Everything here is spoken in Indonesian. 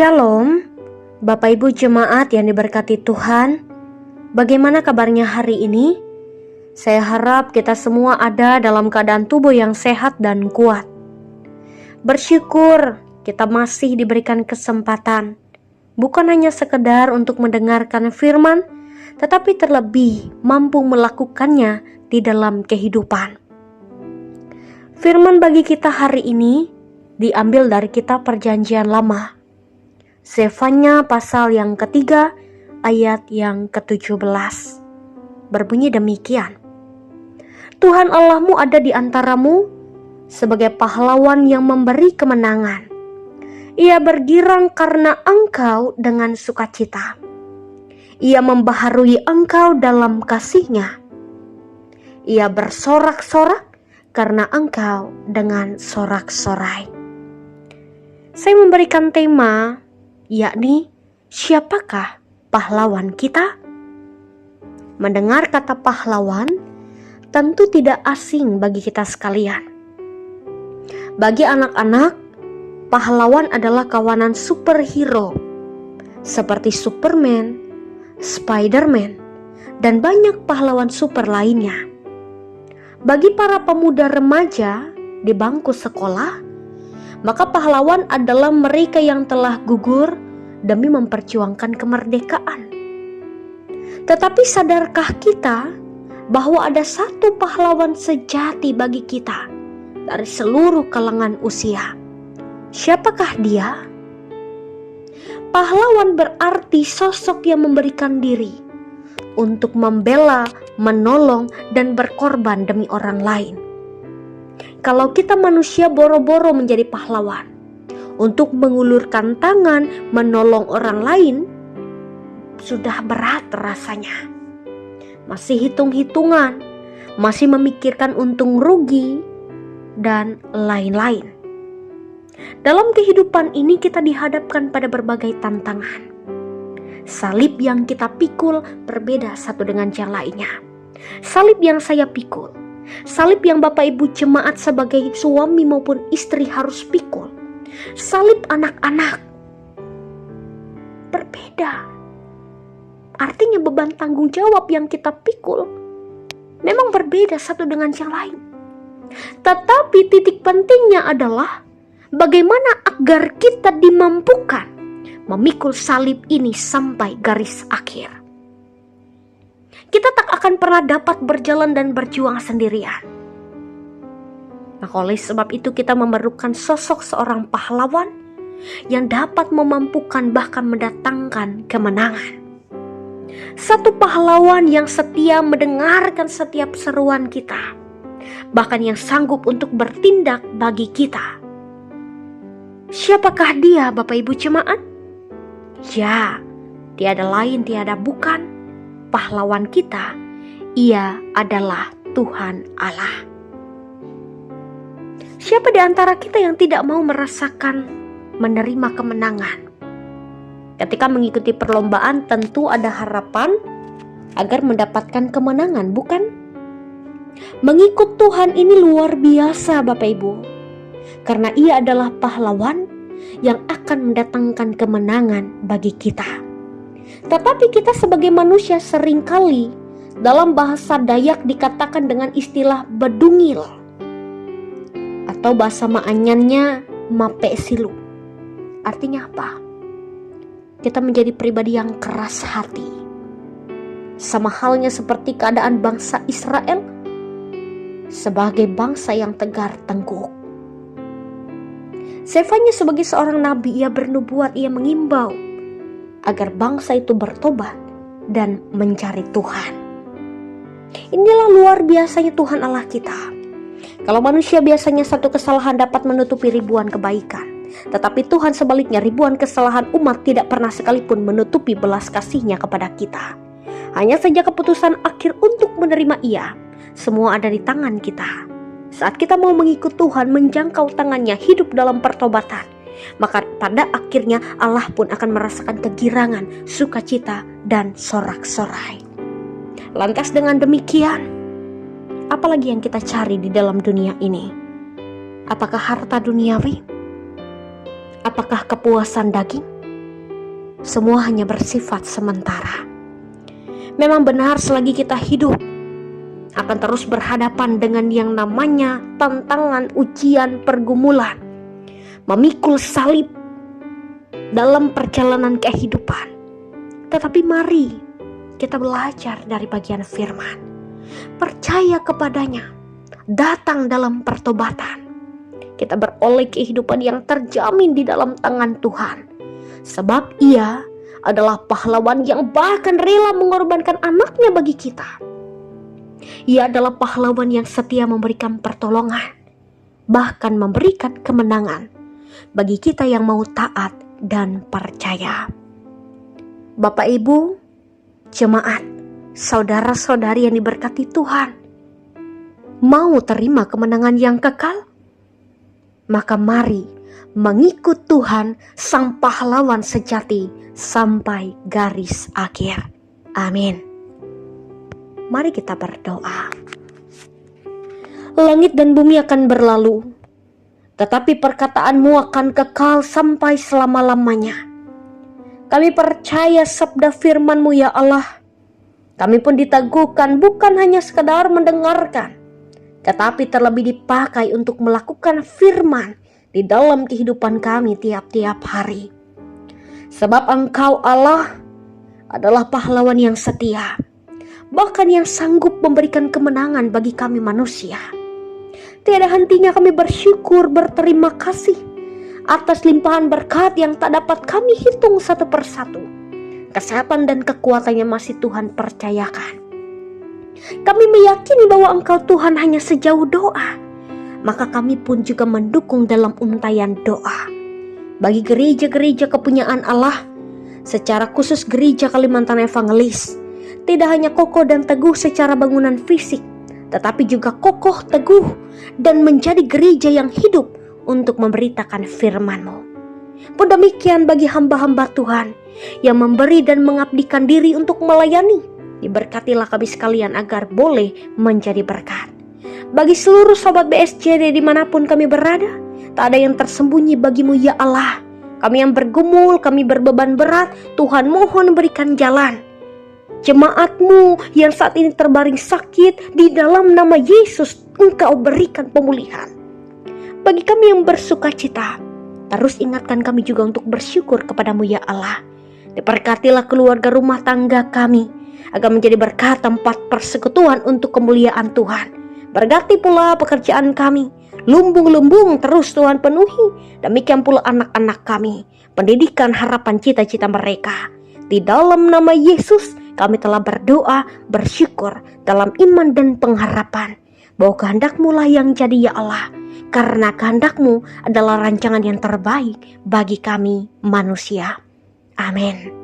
Shalom, Bapak Ibu jemaat yang diberkati Tuhan. Bagaimana kabarnya hari ini? Saya harap kita semua ada dalam keadaan tubuh yang sehat dan kuat. Bersyukur kita masih diberikan kesempatan, bukan hanya sekedar untuk mendengarkan firman, tetapi terlebih mampu melakukannya di dalam kehidupan. Firman bagi kita hari ini diambil dari kitab Perjanjian Lama, Zefanya pasal yang ketiga ayat yang ke-17. Berbunyi demikian. Tuhan Allahmu ada di antaramu sebagai pahlawan yang memberi kemenangan. Ia bergirang karena engkau dengan sukacita. Ia membaharui engkau dalam kasih-Nya. Ia bersorak-sorak karena engkau dengan sorak-sorai. Saya memberikan tema, yakni siapakah pahlawan kita? Mendengar kata pahlawan tentu tidak asing bagi kita sekalian. Bagi anak-anak, pahlawan adalah kawanan superhero seperti Superman, Spiderman, dan banyak pahlawan super lainnya. Bagi para pemuda remaja di bangku sekolah, maka pahlawan adalah mereka yang telah gugur demi memperjuangkan kemerdekaan. Tetapi sadarkah kita bahwa ada satu pahlawan sejati bagi kita dari seluruh kalangan usia? Siapakah dia? Pahlawan berarti sosok yang memberikan diri untuk membela, menolong, dan berkorban demi orang lain. Kalau kita manusia boro-boro menjadi pahlawan untuk mengulurkan tangan menolong orang lain, sudah berat rasanya. Masih hitung-hitungan, masih memikirkan untung rugi, dan lain-lain. Dalam kehidupan ini kita dihadapkan pada berbagai tantangan. Salib yang kita pikul berbeda satu dengan yang lainnya. Salib yang saya pikul, salib yang Bapak Ibu jemaat sebagai suami maupun istri harus pikul, salib anak-anak berbeda. Artinya beban tanggung jawab yang kita pikul memang berbeda satu dengan yang lain. Tetapi titik pentingnya adalah bagaimana agar kita dimampukan memikul salib ini sampai garis akhir. Kita tak akan pernah dapat berjalan dan berjuang sendirian. Maka oleh sebab itu kita memerlukan sosok seorang pahlawan yang dapat memampukan bahkan mendatangkan kemenangan. Satu pahlawan yang setia mendengarkan setiap seruan kita, bahkan yang sanggup untuk bertindak bagi kita. Siapakah dia, Bapak Ibu jemaat? Ya, tiada lain tiada bukan pahlawan kita, ia adalah Tuhan Allah. Siapa di antara kita yang tidak mau merasakan menerima kemenangan? Ketika mengikuti perlombaan tentu ada harapan agar mendapatkan kemenangan, bukan? Mengikut Tuhan ini luar biasa Bapak Ibu, karena ia adalah pahlawan yang akan mendatangkan kemenangan bagi kita. Tetapi kita sebagai manusia seringkali dalam bahasa Dayak dikatakan dengan istilah bedungil, atau bahasa Maanyannya mape silu. Artinya apa? Kita menjadi pribadi yang keras hati. Sama halnya seperti keadaan bangsa Israel sebagai bangsa yang tegar tengkuk. Zefanya sebagai seorang nabi, ia bernubuat, ia mengimbau agar bangsa itu bertobat dan mencari Tuhan. Inilah luar biasanya Tuhan Allah kita. Kalau manusia biasanya satu kesalahan dapat menutupi ribuan kebaikan, tetapi Tuhan sebaliknya ribuan kesalahan umat tidak pernah sekalipun menutupi belas kasih-Nya kepada kita. Hanya saja keputusan akhir untuk menerima Ia, semua ada di tangan kita. Saat kita mau mengikut Tuhan, menjangkau tangannya, hidup dalam pertobatan, maka pada akhirnya Allah pun akan merasakan kegirangan, sukacita, dan sorak-sorai. Lantas dengan demikian, apalagi yang kita cari di dalam dunia ini? Apakah harta duniawi? Apakah kepuasan daging? semua hanya bersifat sementara. Memang benar selagi kita hidup, akan terus berhadapan dengan yang namanya tantangan, ujian, pergumulan, memikul salib dalam perjalanan kehidupan. Tetapi mari kita belajar dari bagian firman, percaya kepadanya, datang dalam pertobatan. Kita beroleh kehidupan yang terjamin di dalam tangan Tuhan, sebab Ia adalah pahlawan yang bahkan rela mengorbankan anaknya bagi kita. Ia adalah pahlawan yang setia memberikan pertolongan, bahkan memberikan kemenangan bagi kita yang mau taat dan percaya. Bapak, Ibu, jemaat, saudara-saudari yang diberkati Tuhan, mau terima kemenangan yang kekal? Maka mari mengikut Tuhan sang pahlawan sejati sampai garis akhir. Amin. Mari kita berdoa. Langit dan bumi akan berlalu, tetapi perkataanmu akan kekal sampai selama-lamanya. Kami percaya sabda firman-Mu ya Allah. Kami pun diteguhkan bukan hanya sekadar mendengarkan, tetapi terlebih dipakai untuk melakukan firman di dalam kehidupan kami tiap-tiap hari. Sebab Engkau Allah adalah pahlawan yang setia, bahkan yang sanggup memberikan kemenangan bagi kami manusia. Tiada hentinya kami bersyukur, berterima kasih atas limpahan berkat yang tak dapat kami hitung satu persatu. Kesehatan dan kekuatannya masih Tuhan percayakan. Kami meyakini bahwa Engkau Tuhan hanya sejauh doa, maka kami pun juga mendukung dalam untayan doa bagi gereja-gereja kepunyaan Allah, secara khusus gereja Kalimantan Evangelis. Tidak hanya kokoh dan teguh secara bangunan fisik, tetapi juga kokoh, teguh, dan menjadi gereja yang hidup untuk memberitakan firman-Mu. Pun demikian bagi hamba-hamba Tuhan yang memberi dan mengabdikan diri untuk melayani. Diberkatilah kami sekalian agar boleh menjadi berkat. Bagi seluruh sobat BSJD dimanapun kami berada, tak ada yang tersembunyi bagi-Mu ya Allah. Kami yang bergumul, kami berbeban berat, Tuhan mohon berikan jalan. Jemaat-Mu yang saat ini terbaring sakit, di dalam nama Yesus Engkau berikan pemulihan. Bagi kami yang bersuka cita, terus ingatkan kami juga untuk bersyukur kepada-Mu ya Allah. Diberkatilah keluarga rumah tangga kami, agar menjadi berkat tempat persekutuan untuk kemuliaan Tuhan. Berkati pula pekerjaan kami, lumbung-lumbung terus Tuhan penuhi. Demikian pula anak-anak kami, pendidikan, harapan, cita-cita mereka. Di dalam nama Yesus kami telah berdoa, bersyukur dalam iman dan pengharapan bahwa kehendak-Mu lah yang jadi ya Allah, karena kehendak-Mu adalah rancangan yang terbaik bagi kami manusia. Amin.